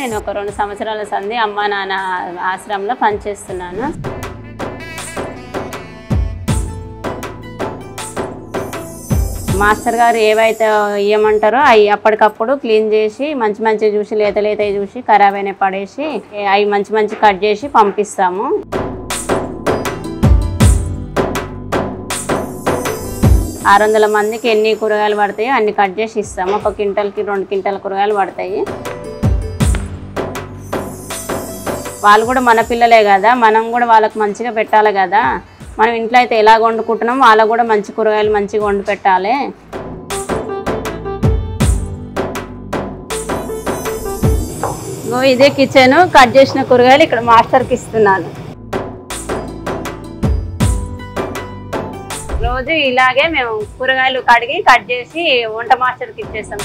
నేను ఒక 2 సంవత్సరాల సంది అమ్మ నాన్న ఆశ్రమంలో పనిచేస్తున్నాను. మాస్టర్ గారు ఏవైతే ఇవ్వమంటారో అవి అప్పటికప్పుడు క్లీన్ చేసి మంచి చూసి లేత చూసి ఖరాబ్ అయిన పడేసి అవి మంచి కట్ చేసి పంపిస్తాము. ఆరు 600 మందికి ఎన్ని కూరగాయలు పడతాయో అన్ని కట్ చేసి ఇస్తాము. 1 క్వింటల్కి 2 క్వింటల్ కూరగాయలు పడతాయి. వాళ్ళు కూడా మన పిల్లలే కదా, మనం కూడా వాళ్ళకి మంచిగా పెట్టాలి కదా. మనం ఇంట్లో అయితే ఎలా వండుకుంటున్నాం వాళ్ళకు కూడా మంచి కూరగాయలు మంచిగా వండి పెట్టాలి. ఇదే కిచెన్, కట్ చేసిన కూరగాయలు ఇక్కడ మాస్టర్కి ఇస్తున్నాను. రోజు ఇలాగే మేము కూరగాయలు కడిగి కట్ చేసి వంట మాస్టర్కి ఇచ్చేస్తాం.